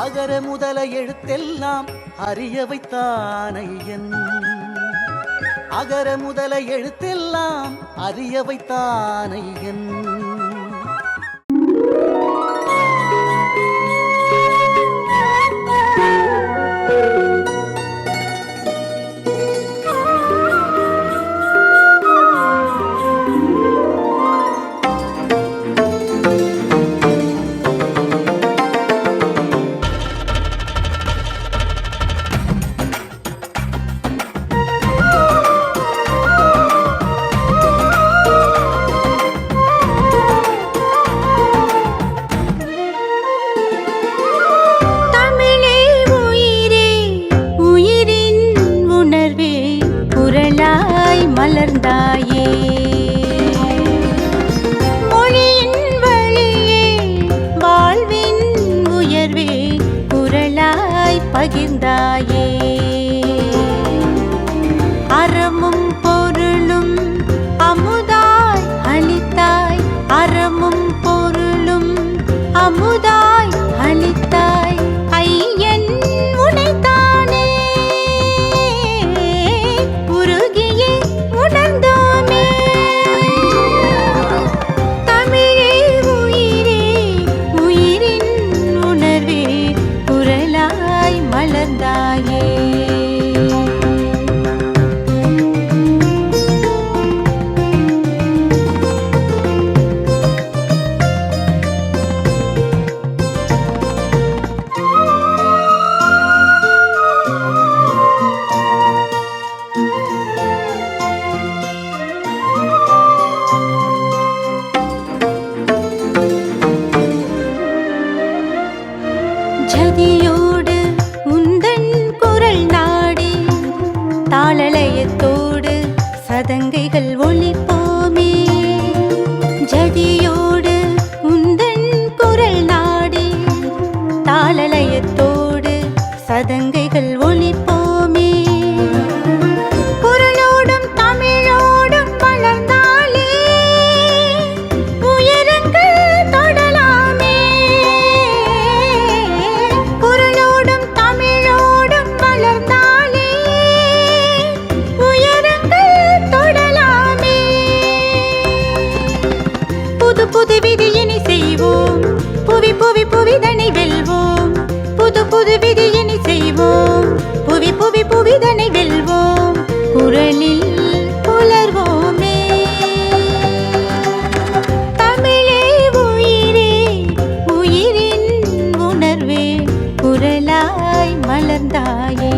அகர முதல எழுத்தெல்லாம் அறிய வைத்தானையன். அகர முதல எழுத்தெல்லாம் அறிய வைத்தானையன். மலர்ந்தாயே மொழியின் வழியே வாழ்வின் உயர்வே குரலாய் பகிர்ந்தாயே. அறமும் பொருளும் அமுதாய் அளித்தாய், அறமும் பொருளும் அமுதாய் அளித்தாய். ஐயன் உனைத்தானே உருகியே உணர்ந்தோமே. தமிழே உயிரே உயிரின் உணர்வே குரலாய் மலர்ந்தாயே. ஜதியோடு உந்தன் குரல் நாடி தாளலயத்தோடு சதங்கைகள் ஒலிப்போமே. ஜதியோடு உந்தன் குரல் நாடி தாளலயத்தோடு சதங்கைகள் ஒலிப்போமே. குரலோடும் தமிழோடும் வளர்ந்தாலே உயரங்கள் தொடலாமே. குரலோடும் தமிழோடும் வளர்ந்தாலே உயரங்கள் தொடலாமே. புது புது விதியினை செய்வோம், புவி புவி புவிதனை வெல்வோம். புது புது விதியினை செய்வோம், புவி புவி புவிதனை வெல்வோம். குரலில் புலர்வோமே. தமிழே உயிரே உயிரின் உணர்வே குரலாய் மலர்ந்தாயே.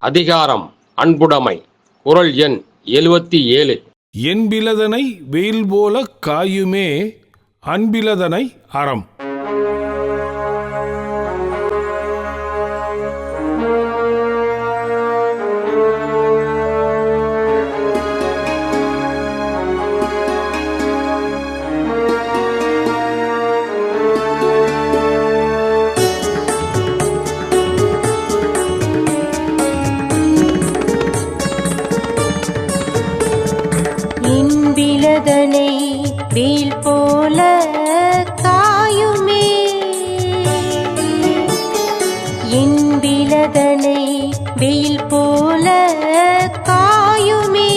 அதிகாரம் அன்புடைமை. குறள் எண் 77. என்பிலதனை வெயில் போல காயுமே அன்பிலதனை அறம். என்பிலதனை வெயில் போல காயுமே. என்பிலதனை வெயில் போல காயுமே.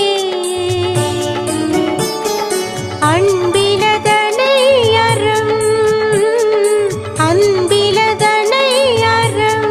அன்பிலதனை அறம், அன்பிலதனை அறம்.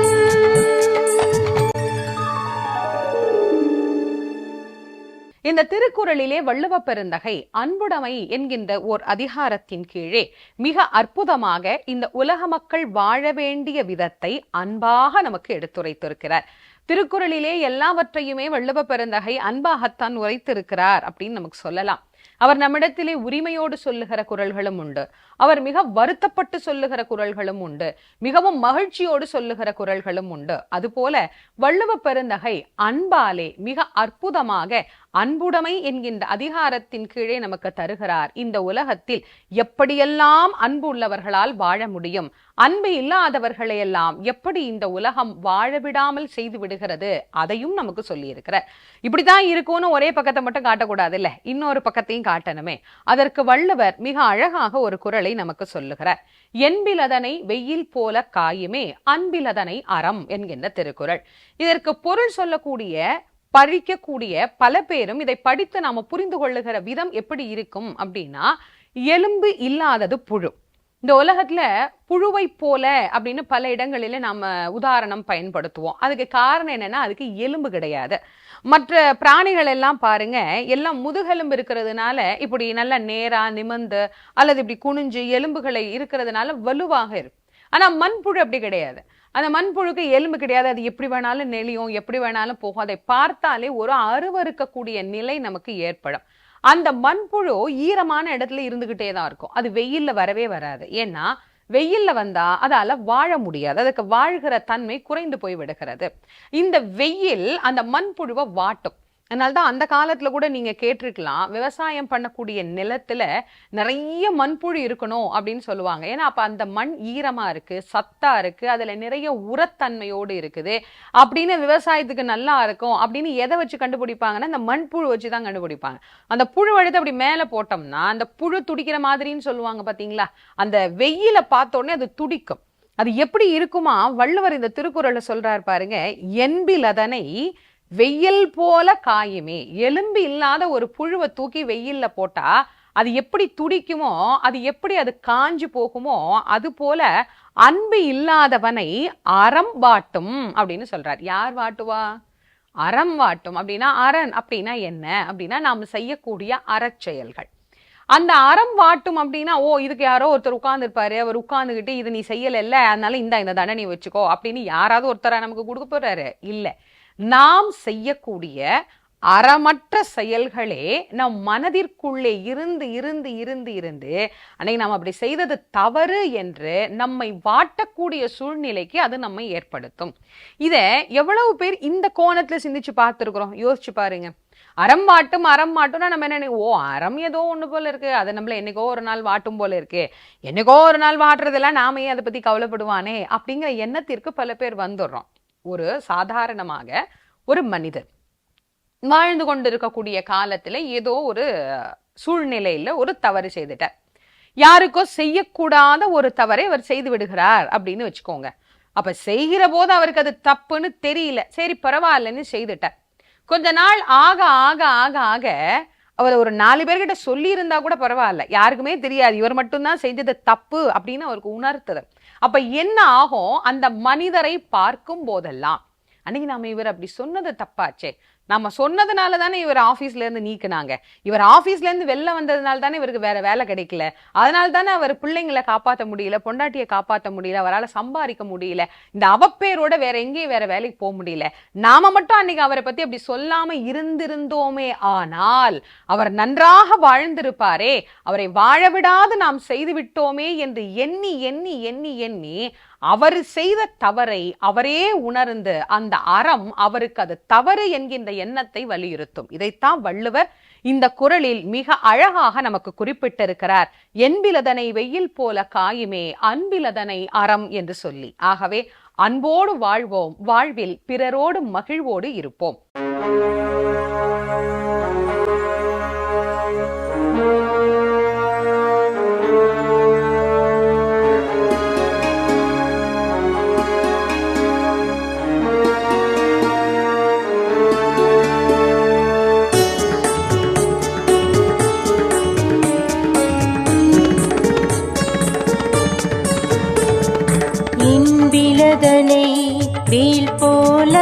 இந்த திருக்குறளிலே வள்ளுவ பெருந்தகை அன்புடைமை என்கின்ற ஓர் அதிகாரத்தின் கீழே மிக அற்புதமாக இந்த உலக மக்கள் வாழ வேண்டிய விதத்தை அன்பாக நமக்கு எடுத்துரைத்திருக்கிறார். திருக்குறளிலே எல்லாவற்றையுமே வள்ளுவ பெருந்தகை அன்பாகத்தான் உரைத்திருக்கிறார் அப்படின்னு நமக்கு சொல்லலாம். அவர் நம்மிடத்திலே உரிமையோடு சொல்லுகிற குறள்களும் உண்டு, அவர் மிக வருத்தப்பட்டு சொல்லுகிற குரல்களும் உண்டு, மிகவும் மகிழ்ச்சியோடு சொல்லுகிற குரல்களும் உண்டு. அதுபோல வள்ளுவ பெருந்தகை அன்பாலே மிக அற்புதமாக அன்புடைமை என்கின்ற அதிகாரத்தின் கீழே நமக்கு தருகிறார். இந்த உலகத்தில் எப்படியெல்லாம் அன்பு உள்ளவர்களால் வாழ முடியும், அன்பு இல்லாதவர்களையெல்லாம் எப்படி இந்த உலகம் வாழ விடாமல் செய்து விடுகிறது, அதையும் நமக்கு சொல்லி இருக்கிறார். இப்படிதான் இருக்கும்னு ஒரே பக்கத்தை மட்டும் காட்டக்கூடாது இல்ல, இன்னொரு பக்கத்தையும் காட்டணுமே. அதற்கு வள்ளுவர் மிக அழகாக ஒரு குறளை நமக்கு சொல்லுகிறார். என்பிலதனை வெயில் போல காயுமே அன்பிலதனை அறம் என்கின்ற திருக்குறள். இதற்கு பொருள் சொல்லக்கூடிய படிக்கக்கூடிய பல பேரும் இதை படித்து நாம புரிந்து கொள்ளுகிற விதம் எப்படி இருக்கும் அப்படின்னா, எலும்பு இல்லாதது புழு. இந்த உலகத்துல புழுவை போல அப்படின்னு பல இடங்களில நாம உதாரணம் பயன்படுத்துவோம். அதுக்கு காரணம் என்னன்னா, அதுக்கு எலும்பு கிடையாது. மற்ற பிராணிகள் எல்லாம் பாருங்க, எல்லாம் முதுகெலும்பு இருக்கிறதுனால இப்படி நல்ல நேரா நிமிர்ந்து அல்லது இப்படி குனிஞ்சு எலும்புகளை இருக்கிறதுனால வலுவாக இருக்கும். ஆனா மண்புழு அப்படி கிடையாது. அந்த மண்புழுக்கு எலும்பு கிடையாது. அது எப்படி வேணாலும் நெளியும், எப்படி வேணாலும் போகும். அதை பார்த்தாலே ஒரு அருவருக்கக்கூடிய நிலை நமக்கு ஏற்படும். அந்த மண்புழு ஈரமான இடத்துல இருந்துகிட்டே தான் இருக்கும். அது வெயில்ல வரவே வராது. ஏன்னா வெயில்ல வந்தா அதால வாழ முடியாது. அதுக்கு வாழ்கிற தன்மை குறைந்து போய் விடுகிறது. இந்த வெயில் அந்த மண்புழுவை வாட்டும். அதனால்தான் அந்த காலத்துல கூட நீங்க கேட்டிருக்கலாம், விவசாயம் பண்ணக்கூடிய நிலத்துல நிறைய மண்புழு இருக்கணும் அப்படின்னு சொல்லுவாங்க. ஏன்னா அப்ப அந்த மண் ஈரமா இருக்கு, சத்தா இருக்கு, அதுல நிறைய உரத்தன்மையோடு இருக்குது அப்படின்னு விவசாயத்துக்கு நல்லா இருக்கும் அப்படின்னு எதை வச்சு கண்டுபிடிப்பாங்கன்னா, அந்த மண்புழு வச்சுதான் கண்டுபிடிப்பாங்க. அந்த புழு எடுத்து அப்படி மேல போட்டோம்னா அந்த புழு துடிக்கிற மாதிரின்னு சொல்லுவாங்க பாத்தீங்களா, அந்த வெயில பார்த்த உடனே அது துடிக்கும். அது எப்படி இருக்குமா, வள்ளுவர் இந்த திருக்குறளை சொல்றாரு பாருங்க. என்பிலதனை வெயில் போல காயுமே. எலும்பு இல்லாத ஒரு புழுவை தூக்கி வெயில்ல போட்டா அது எப்படி துடிக்குமோ, அது எப்படி அது காஞ்சு போகுமோ, அது போல அன்பு இல்லாதவனை அறம் வாட்டும் அப்படின்னு சொல்றார். யார் வாட்டுவா? அறம் வாட்டும். அப்படின்னா அரண் அப்படின்னா என்ன அப்படின்னா, நாம செய்யக்கூடிய அறச்செயல்கள். அந்த அறம் வாட்டும் அப்படின்னா, இதுக்கு யாரோ ஒருத்தர் உட்கார்ந்துருப்பாரு, அவர் உட்கார்ந்துகிட்டு இது நீ செய்யல, அதனால இந்த தண்டனை வச்சுக்கோ அப்படின்னு யாராவது ஒருத்தரா நமக்கு கொடுக்க போறாரு? இல்ல. நாம் செய்யக்கூடிய அறமற்ற செயல்களே நம் மனதிற்குள்ளே இருந்து இருந்து இருந்து இருந்து அன்னைக்கு நாம் அப்படி செய்தது தவறு என்று நம்மை வாட்டக்கூடிய சூழ்நிலைக்கு அது நம்மை ஏற்படுத்தும். இத எவ்வளவு பேர் இந்த கோணத்துல சிந்திச்சு பார்த்திருக்கிறோம்? யோசிச்சு பாருங்க. அறம் வாட்டும்னா நம்ம என்ன, அறம் ஏதோ ஒண்ணு போல இருக்கு, அது நம்மள என்னைக்கோ ஒரு நாள் வாட்டும் போல இருக்கு, என்னைக்கோ ஒரு நாள் வாட்டுறதெல்லாம் நாம அதை பத்தி கவலைப்படுவானே அப்படிங்கிற எண்ணத்திற்கு பல பேர் வந்துடுறோம். ஒரு சாதாரணமாக ஒரு மனிதர் வாழ்ந்து கொண்டிருக்கக்கூடிய காலத்துல ஏதோ ஒரு சூழ்நிலையில ஒரு தவறு செய்துட்டார். யாருக்கோ செய்யக்கூடாத ஒரு தவறை அவர் செய்து விடுகிறார் அப்படின்னு வச்சுக்கோங்க. அப்ப செய்கிற போது அவருக்கு அது தப்புன்னு தெரியல, சரி பரவாயில்லன்னு செய்துட்டார். கொஞ்ச நாள் ஆக ஆக ஆக ஆக அவர் ஒரு 4 பேர்கிட்ட சொல்லி இருந்தா கூட பரவாயில்ல, யாருக்குமே தெரியாது, இவர் மட்டும்தான் செஞ்சது தப்பு அப்படின்னு அவருக்கு உணர்த்துது. அப்ப என்ன ஆகும்? அந்த மனிதரை பார்க்கும் போதெல்லாம், அன்னைக்கு நாம இவர் அப்படி சொன்னது தப்பாச்சே, நம்ம சொன்னதுனால தானே இவர் ஆபீஸ்ல இருந்து நீக்கினாங்க, இவர் ஆபீஸ்ல இருந்து வெளில வந்ததுனால தானே இவருக்கு வேற வேலை கிடைக்கல, அதனால தானே அவர் பிள்ளைங்களை காப்பாற்ற முடியல, பொண்டாட்டியை காப்பாற்ற முடியல, அவரால் சம்பாதிக்க முடியல, இந்த அவப்பேரோட வேற எங்கேயும் வேற வேலைக்கு போக முடியல, நாம மட்டும் அன்னைக்கு அவரை பத்தி அப்படி சொல்லாம இருந்திருந்தோமே ஆனால் அவர் நன்றாக வாழ்ந்திருப்பாரே, அவரை வாழ விடாது நாம் செய்து விட்டோமே என்று எண்ணி எண்ணி எண்ணி எண்ணி அவர் செய்த தவறை அவரே உணர்ந்து அந்த அறம் அவருக்கு அது தவறு என்கின்ற எண்ணத்தை வலியுறுத்தும். இதைத்தான் வள்ளுவர் இந்த குறளில் மிக அழகாக நமக்கு குறிப்பிட்டிருக்கிறார். என்பிலதனை வெயில் போல காயுமே அன்பிலதனை அறம் என்று சொல்லி. ஆகவே அன்போடு வாழ்வோம், வாழ்வில் பிறரோடு மகிழ்வோடு இருப்போம். என்பிலதனை வேல் போல